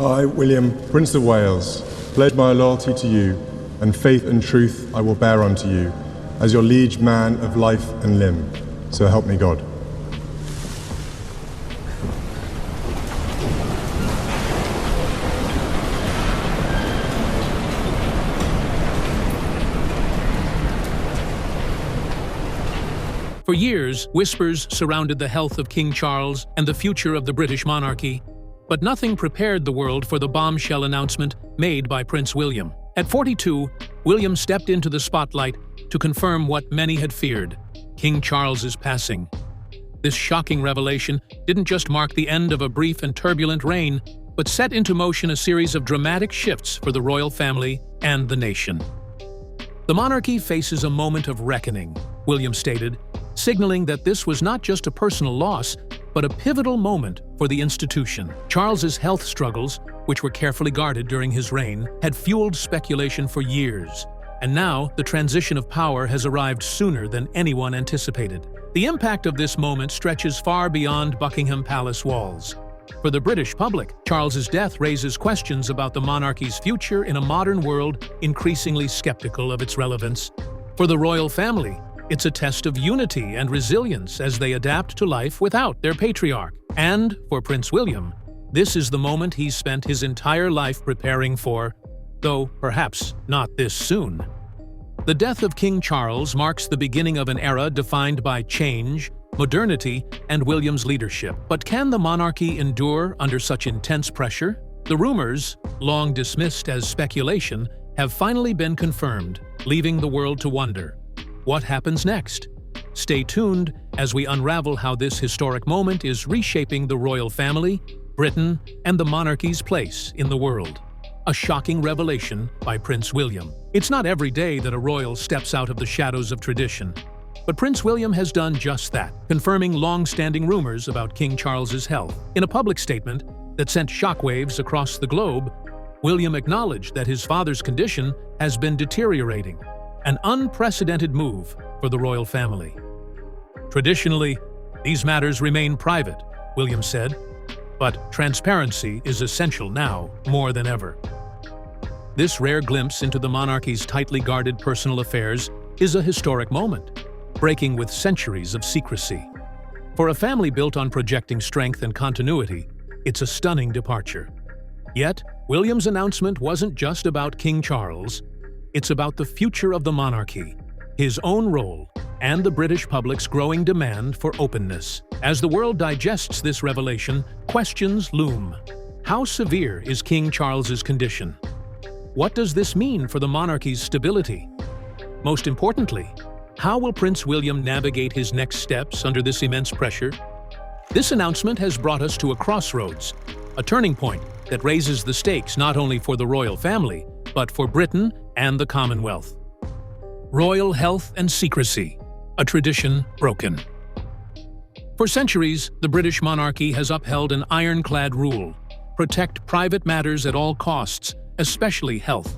I, William, Prince of Wales, pledge my loyalty to you, and faith and truth I will bear unto you, as your liege man of life and limb. So help me God. For years, whispers surrounded the health of King Charles and the future of the British monarchy, but nothing prepared the world for the bombshell announcement made by Prince William. At 42, William stepped into the spotlight to confirm what many had feared: King Charles's passing. This shocking revelation didn't just mark the end of a brief and turbulent reign, but set into motion a series of dramatic shifts for the royal family and the nation. The monarchy faces a moment of reckoning, William stated, signaling that this was not just a personal loss, but a pivotal moment for the institution. Charles's health struggles, which were carefully guarded during his reign, had fueled speculation for years, and now the transition of power has arrived sooner than anyone anticipated. The impact of this moment stretches far beyond Buckingham Palace walls. For the British public, Charles's death raises questions about the monarchy's future in a modern world increasingly skeptical of its relevance. For the royal family, it's a test of unity and resilience as they adapt to life without their patriarch. And for Prince William, this is the moment he's spent his entire life preparing for, though perhaps not this soon. The death of King Charles marks the beginning of an era defined by change, modernity, and William's leadership. But can the monarchy endure under such intense pressure? The rumors, long dismissed as speculation, have finally been confirmed, leaving the world to wonder. What happens next? Stay tuned as we unravel how this historic moment is reshaping the royal family, Britain, and the monarchy's place in the world. A shocking revelation by Prince William. It's not every day that a royal steps out of the shadows of tradition, but Prince William has done just that, confirming long-standing rumors about King Charles's health. In a public statement that sent shockwaves across the globe, William acknowledged that his father's condition has been deteriorating, an unprecedented move for the royal family. Traditionally, these matters remain private, William said, but transparency is essential now more than ever. This rare glimpse into the monarchy's tightly guarded personal affairs is a historic moment, breaking with centuries of secrecy. For a family built on projecting strength and continuity, it's a stunning departure. Yet, William's announcement wasn't just about King Charles. It's about the future of the monarchy, his own role, and the British public's growing demand for openness. As the world digests this revelation, questions loom. How severe is King Charles's condition? What does this mean for the monarchy's stability? Most importantly, how will Prince William navigate his next steps under this immense pressure? This announcement has brought us to a crossroads, a turning point that raises the stakes not only for the royal family, but for Britain and the Commonwealth. Royal health and secrecy, a tradition broken. For centuries, the British monarchy has upheld an ironclad rule: protect private matters at all costs, especially health.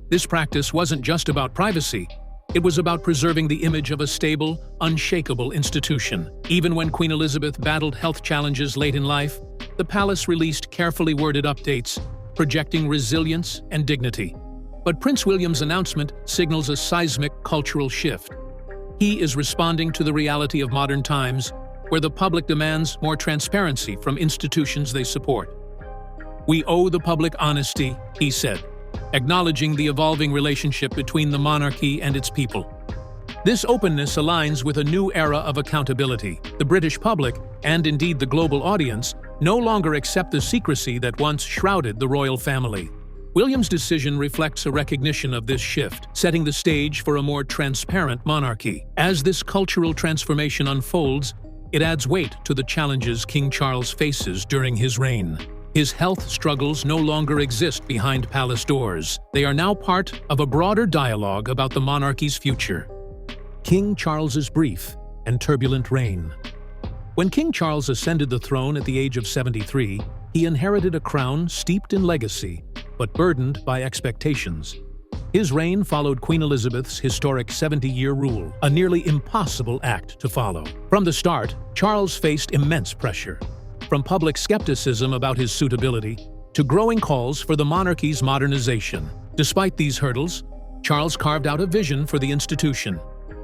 This practice wasn't just about privacy, it was about preserving the image of a stable, unshakable institution. Even when Queen Elizabeth battled health challenges late in life, the palace released carefully worded updates, projecting resilience and dignity. But Prince William's announcement signals a seismic cultural shift. He is responding to the reality of modern times, where the public demands more transparency from institutions they support. "We owe the public honesty," he said, acknowledging the evolving relationship between the monarchy and its people. This openness aligns with a new era of accountability. The British public, and indeed the global audience, no longer accept the secrecy that once shrouded the royal family. William's decision reflects a recognition of this shift, setting the stage for a more transparent monarchy. As this cultural transformation unfolds, it adds weight to the challenges King Charles faces during his reign. His health struggles no longer exist behind palace doors. They are now part of a broader dialogue about the monarchy's future. King Charles's brief and turbulent reign. When King Charles ascended the throne at the age of 73, he inherited a crown steeped in legacy, but burdened by expectations. His reign followed Queen Elizabeth's historic 70-year rule, a nearly impossible act to follow. From the start, Charles faced immense pressure, from public skepticism about his suitability to growing calls for the monarchy's modernization. Despite these hurdles, Charles carved out a vision for the institution.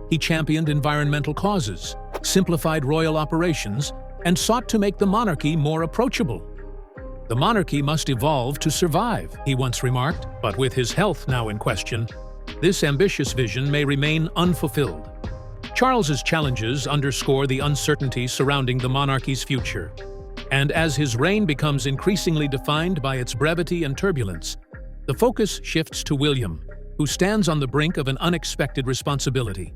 He championed environmental causes, simplified royal operations, and sought to make the monarchy more approachable. "The monarchy must evolve to survive," he once remarked, but with his health now in question, this ambitious vision may remain unfulfilled. Charles's challenges underscore the uncertainty surrounding the monarchy's future, and as his reign becomes increasingly defined by its brevity and turbulence, the focus shifts to William, who stands on the brink of an unexpected responsibility.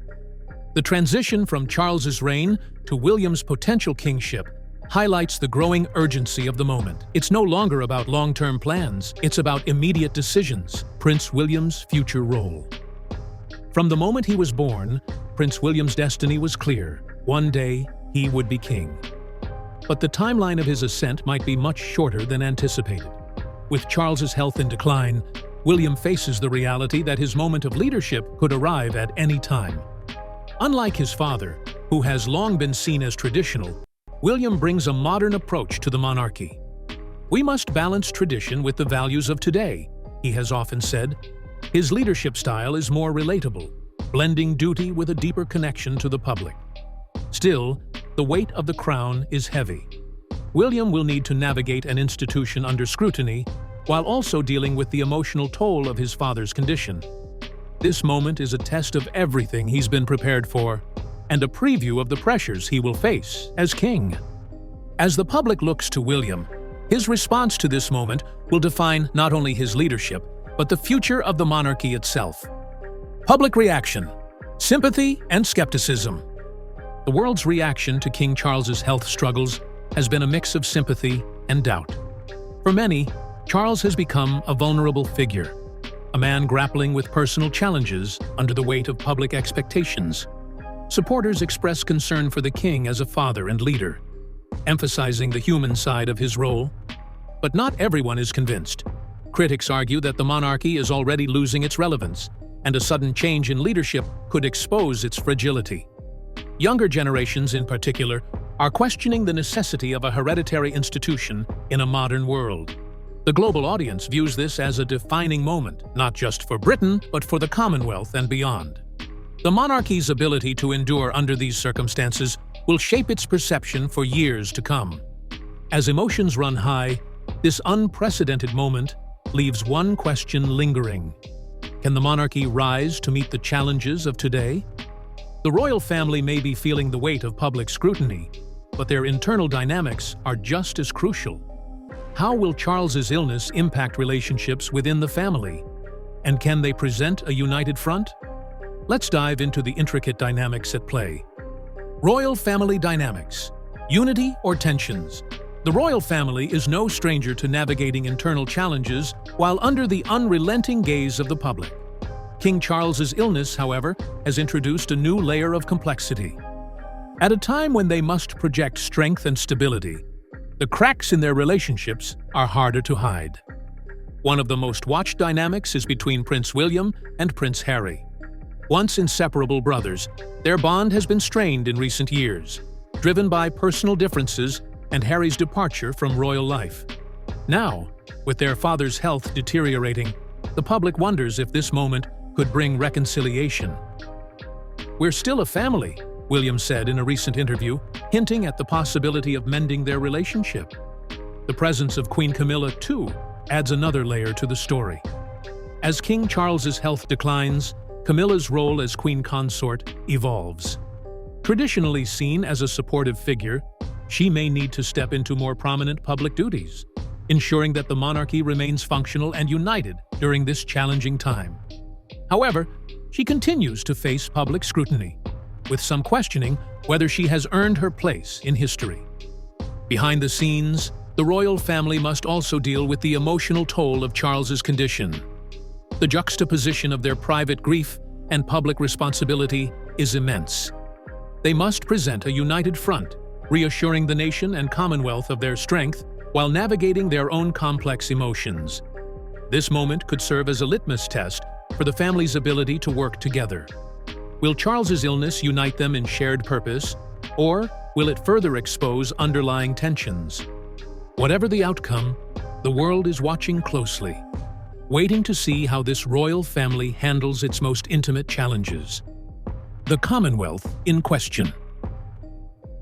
The transition from Charles's reign to William's potential kingship highlights the growing urgency of the moment. It's no longer about long-term plans, it's about immediate decisions. Prince William's future role. From the moment he was born, Prince William's destiny was clear. One day, he would be king. But the timeline of his ascent might be much shorter than anticipated. With Charles's health in decline, William faces the reality that his moment of leadership could arrive at any time. Unlike his father, who has long been seen as traditional, William brings a modern approach to the monarchy. "We must balance tradition with the values of today," he has often said. His leadership style is more relatable, blending duty with a deeper connection to the public. Still, the weight of the crown is heavy. William will need to navigate an institution under scrutiny while also dealing with the emotional toll of his father's condition. This moment is a test of everything he's been prepared for, and a preview of the pressures he will face as king. As the public looks to William, his response to this moment will define not only his leadership, but the future of the monarchy itself. Public reaction, sympathy, and skepticism. The world's reaction to King Charles's health struggles has been a mix of sympathy and doubt. For many, Charles has become a vulnerable figure, a man grappling with personal challenges under the weight of public expectations. Supporters express concern for the king as a father and leader, emphasizing the human side of his role. But not everyone is convinced. Critics argue that the monarchy is already losing its relevance, and a sudden change in leadership could expose its fragility. Younger generations, in particular, are questioning the necessity of a hereditary institution in a modern world. The global audience views this as a defining moment, not just for Britain, but for the Commonwealth and beyond. The monarchy's ability to endure under these circumstances will shape its perception for years to come. As emotions run high, this unprecedented moment leaves one question lingering. Can the monarchy rise to meet the challenges of today? The royal family may be feeling the weight of public scrutiny, but their internal dynamics are just as crucial. How will Charles's illness impact relationships within the family? And can they present a united front? Let's dive into the intricate dynamics at play. Royal family dynamics. Unity or tensions? The royal family is no stranger to navigating internal challenges while under the unrelenting gaze of the public. King Charles's illness, however, has introduced a new layer of complexity. At a time when they must project strength and stability, the cracks in their relationships are harder to hide. One of the most watched dynamics is between Prince William and Prince Harry. Once inseparable brothers, their bond has been strained in recent years, driven by personal differences and Harry's departure from royal life. Now, with their father's health deteriorating, the public wonders if this moment could bring reconciliation. "We're still a family," William said in a recent interview, hinting at the possibility of mending their relationship. The presence of Queen Camilla, too, adds another layer to the story. As King Charles's health declines, Camilla's role as queen consort evolves. Traditionally seen as a supportive figure, she may need to step into more prominent public duties, ensuring that the monarchy remains functional and united during this challenging time. However, she continues to face public scrutiny, with some questioning whether she has earned her place in history. Behind the scenes, the royal family must also deal with the emotional toll of Charles's condition. The juxtaposition of their private grief and public responsibility is immense. They must present a united front, reassuring the nation and Commonwealth of their strength while navigating their own complex emotions. This moment could serve as a litmus test for the family's ability to work together. Will Charles's illness unite them in shared purpose, or will it further expose underlying tensions? Whatever the outcome, the world is watching closely, waiting to see how this royal family handles its most intimate challenges. The Commonwealth in question.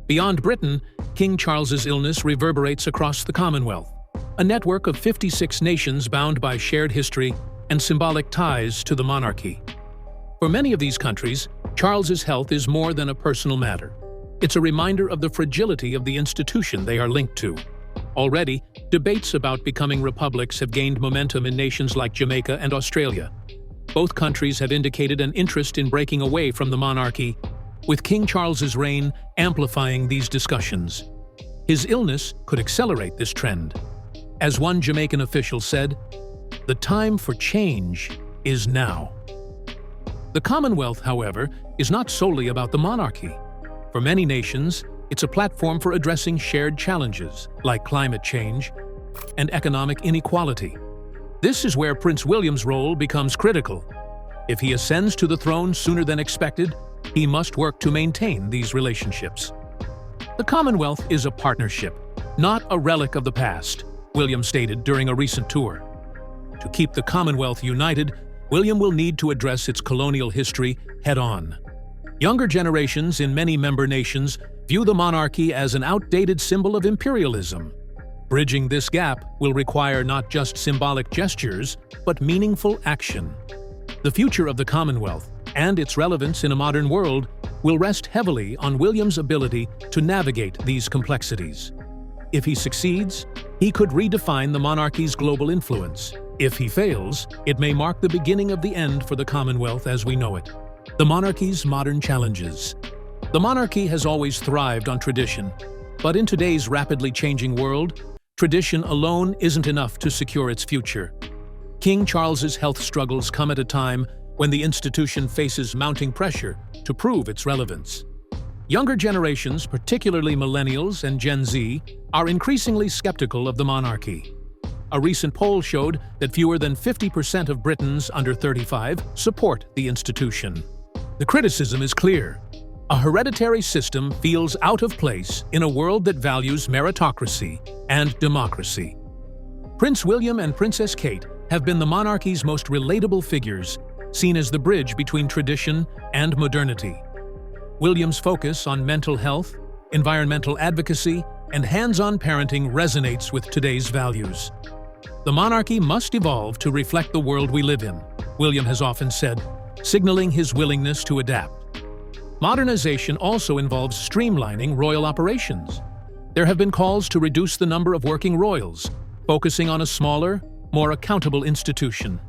Beyond Britain, King Charles's illness reverberates across the Commonwealth, a network of 56 nations bound by shared history and symbolic ties to the monarchy. For many of these countries, Charles's health is more than a personal matter. It's a reminder of the fragility of the institution they are linked to. Already, debates about becoming republics have gained momentum in nations like Jamaica and Australia. Both countries have indicated an interest in breaking away from the monarchy, with King Charles's reign amplifying these discussions. His illness could accelerate this trend. As one Jamaican official said, "The time for change is now." The Commonwealth, however, is not solely about the monarchy. For many nations, it's a platform for addressing shared challenges like climate change and economic inequality. This is where Prince William's role becomes critical. If he ascends to the throne sooner than expected, he must work to maintain these relationships. The Commonwealth is a partnership, not a relic of the past, William stated during a recent tour. To keep the Commonwealth united, William will need to address its colonial history head-on. Younger generations in many member nations view the monarchy as an outdated symbol of imperialism. Bridging this gap will require not just symbolic gestures, but meaningful action. The future of the Commonwealth and its relevance in a modern world will rest heavily on William's ability to navigate these complexities. If he succeeds, he could redefine the monarchy's global influence. If he fails, it may mark the beginning of the end for the Commonwealth as we know it. The monarchy's modern challenges. The monarchy has always thrived on tradition, but in today's rapidly changing world, tradition alone isn't enough to secure its future. King Charles's health struggles come at a time when the institution faces mounting pressure to prove its relevance. Younger generations, particularly millennials and Gen Z, are increasingly skeptical of the monarchy. A recent poll showed that fewer than 50% of Britons under 35 support the institution. The criticism is clear. A hereditary system feels out of place in a world that values meritocracy and democracy. Prince William and Princess Kate have been the monarchy's most relatable figures, seen as the bridge between tradition and modernity. William's focus on mental health, environmental advocacy, and hands-on parenting resonates with today's values. The monarchy must evolve to reflect the world we live in, William has often said, signaling his willingness to adapt. Modernization also involves streamlining royal operations. There have been calls to reduce the number of working royals, focusing on a smaller, more accountable institution.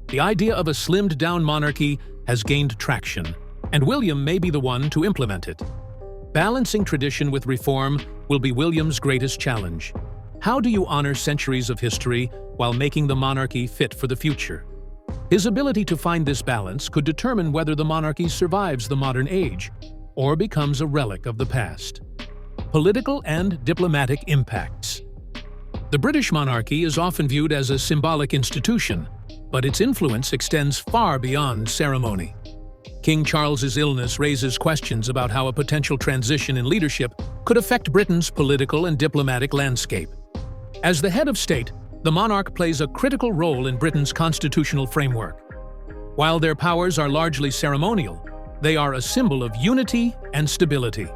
The idea of a slimmed-down monarchy has gained traction, and William may be the one to implement it. Balancing tradition with reform will be William's greatest challenge. How do you honor centuries of history while making the monarchy fit for the future? His ability to find this balance could determine whether the monarchy survives the modern age or becomes a relic of the past. Political and diplomatic impacts. The British monarchy is often viewed as a symbolic institution, but its influence extends far beyond ceremony. King Charles's illness raises questions about how a potential transition in leadership could affect Britain's political and diplomatic landscape. As the head of state, the monarch plays a critical role in Britain's constitutional framework. While their powers are largely ceremonial, they are a symbol of unity and stability.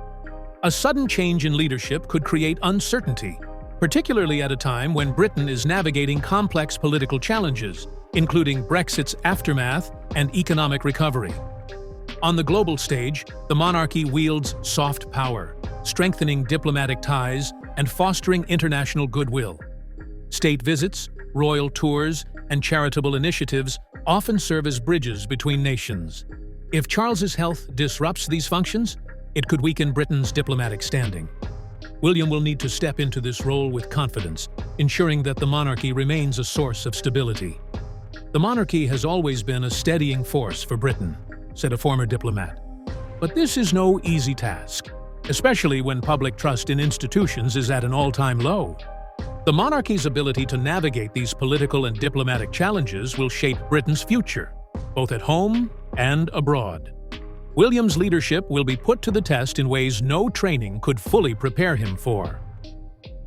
A sudden change in leadership could create uncertainty, particularly at a time when Britain is navigating complex political challenges, including Brexit's aftermath and economic recovery. On the global stage, the monarchy wields soft power, strengthening diplomatic ties and fostering international goodwill. State visits, royal tours, and charitable initiatives often serve as bridges between nations. If Charles's health disrupts these functions, it could weaken Britain's diplomatic standing. William will need to step into this role with confidence, ensuring that the monarchy remains a source of stability. The monarchy has always been a steadying force for Britain, said a former diplomat. But this is no easy task, especially when public trust in institutions is at an all-time low. The monarchy's ability to navigate these political and diplomatic challenges will shape Britain's future, both at home and abroad. William's leadership will be put to the test in ways no training could fully prepare him for.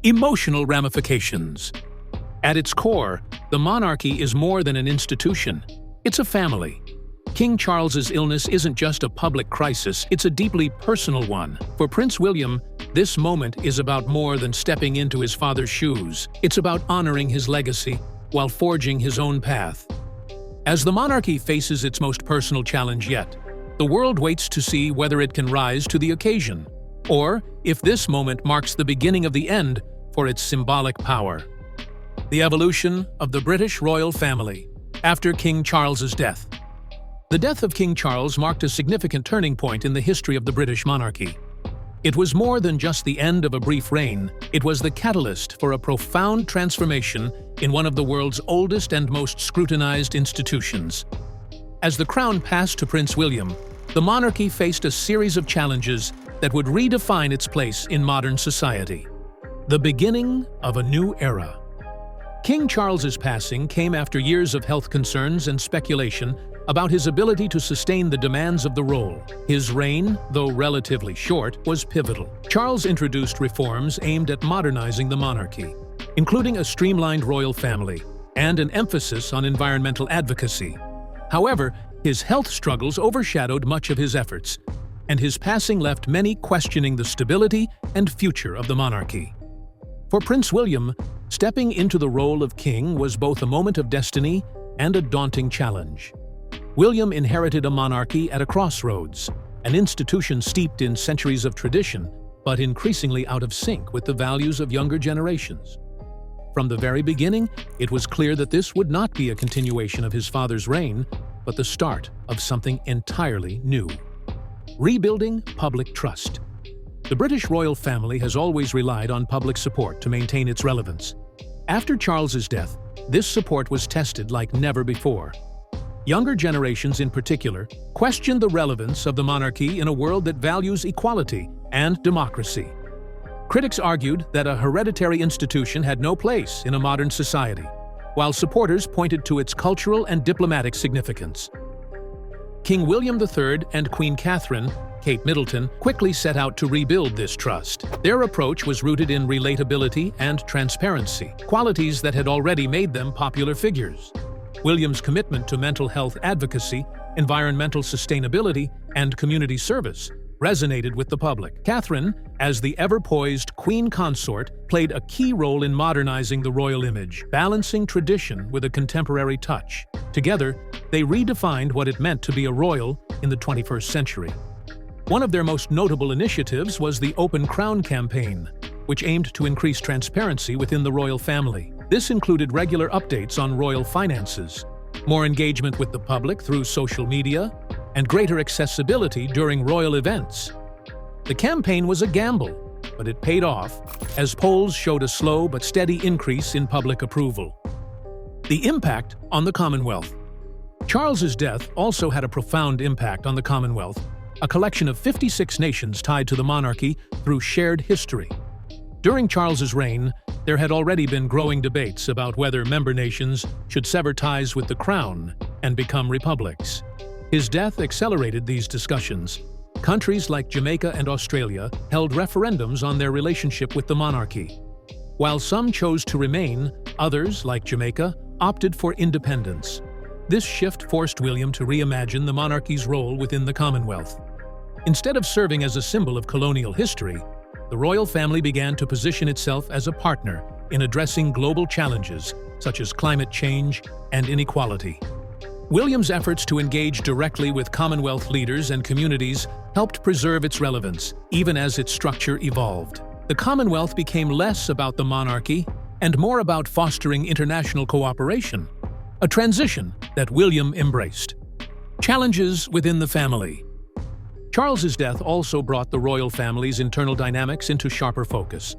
Emotional ramifications. At its core, the monarchy is more than an institution. It's a family. King Charles's illness isn't just a public crisis, it's a deeply personal one. For Prince William, this moment is about more than stepping into his father's shoes. It's about honoring his legacy while forging his own path. As the monarchy faces its most personal challenge yet, the world waits to see whether it can rise to the occasion, or if this moment marks the beginning of the end for its symbolic power. The evolution of the British royal family after King Charles's death. The death of King Charles marked a significant turning point in the history of the British monarchy. It was more than just the end of a brief reign, it was the catalyst for a profound transformation in one of the world's oldest and most scrutinized institutions. As the crown passed to Prince William, the monarchy faced a series of challenges that would redefine its place in modern society. The beginning of a new era. King Charles's passing came after years of health concerns and speculation about his ability to sustain the demands of the role. His reign, though relatively short, was pivotal. Charles introduced reforms aimed at modernizing the monarchy, including a streamlined royal family and an emphasis on environmental advocacy. However, his health struggles overshadowed much of his efforts, and his passing left many questioning the stability and future of the monarchy. For Prince William, stepping into the role of king was both a moment of destiny and a daunting challenge. William inherited a monarchy at a crossroads, an institution steeped in centuries of tradition, but increasingly out of sync with the values of younger generations. From the very beginning, it was clear that this would not be a continuation of his father's reign, but the start of something entirely new. Rebuilding public trust. The British royal family has always relied on public support to maintain its relevance. After Charles's death, this support was tested like never before. Younger generations in particular questioned the relevance of the monarchy in a world that values equality and democracy. Critics argued that a hereditary institution had no place in a modern society, while supporters pointed to its cultural and diplomatic significance. King William III and Queen Catherine, Kate Middleton, quickly set out to rebuild this trust. Their approach was rooted in relatability and transparency, qualities that had already made them popular figures. William's commitment to mental health advocacy, environmental sustainability, and community service resonated with the public. Catherine, as the ever-poised queen consort, played a key role in modernizing the royal image, balancing tradition with a contemporary touch. Together, they redefined what it meant to be a royal in the 21st century. One of their most notable initiatives was the Open Crown campaign, which aimed to increase transparency within the royal family. This included regular updates on royal finances, more engagement with the public through social media, and greater accessibility during royal events. The campaign was a gamble, but it paid off, as polls showed a slow but steady increase in public approval. The impact on the Commonwealth. Charles's death also had a profound impact on the Commonwealth, a collection of 56 nations tied to the monarchy through shared history. During Charles's reign, there had already been growing debates about whether member nations should sever ties with the crown and become republics. His death accelerated these discussions. Countries like Jamaica and Australia held referendums on their relationship with the monarchy. While some chose to remain, others, like Jamaica, opted for independence. This shift forced William to reimagine the monarchy's role within the Commonwealth. Instead of serving as a symbol of colonial history, the royal family began to position itself as a partner in addressing global challenges such as climate change and inequality. William's efforts to engage directly with Commonwealth leaders and communities helped preserve its relevance, even as its structure evolved. The Commonwealth became less about the monarchy and more about fostering international cooperation, a transition that William embraced. Challenges within the family. Charles's death also brought the royal family's internal dynamics into sharper focus.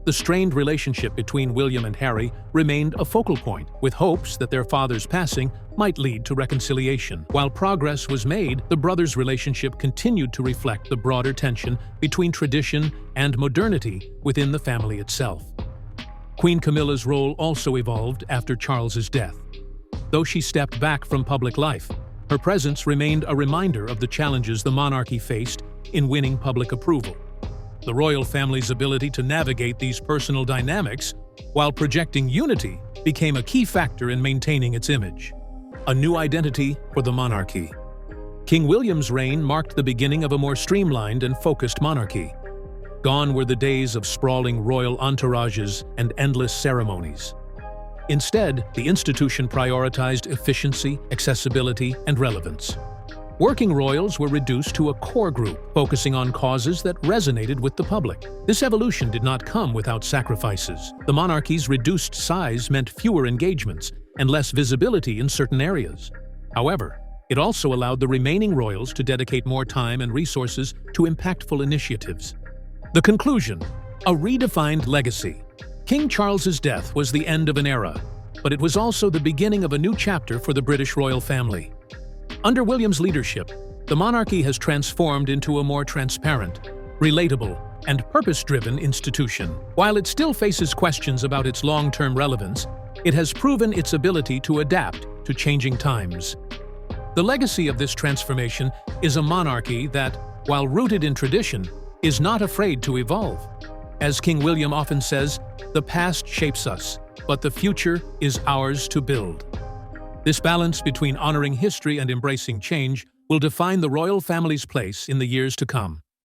The strained relationship between William and Harry remained a focal point, with hopes that their father's passing might lead to reconciliation. While progress was made, the brothers' relationship continued to reflect the broader tension between tradition and modernity within the family itself. Queen Camilla's role also evolved after Charles's death. Though she stepped back from public life, her presence remained a reminder of the challenges the monarchy faced in winning public approval. The royal family's ability to navigate these personal dynamics while projecting unity became a key factor in maintaining its image. A new identity for the monarchy. King William's reign marked the beginning of a more streamlined and focused monarchy. Gone were the days of sprawling royal entourages and endless ceremonies. Instead, the institution prioritized efficiency, accessibility, and relevance. Working royals were reduced to a core group, focusing on causes that resonated with the public. This evolution did not come without sacrifices. The monarchy's reduced size meant fewer engagements and less visibility in certain areas. However, it also allowed the remaining royals to dedicate more time and resources to impactful initiatives. The conclusion: a redefined legacy. King Charles's death was the end of an era, but it was also the beginning of a new chapter for the British royal family. Under William's leadership, the monarchy has transformed into a more transparent, relatable, and purpose-driven institution. While it still faces questions about its long-term relevance, it has proven its ability to adapt to changing times. The legacy of this transformation is a monarchy that, while rooted in tradition, is not afraid to evolve. As King William often says, "The past shapes us, but the future is ours to build." This balance between honoring history and embracing change will define the royal family's place in the years to come.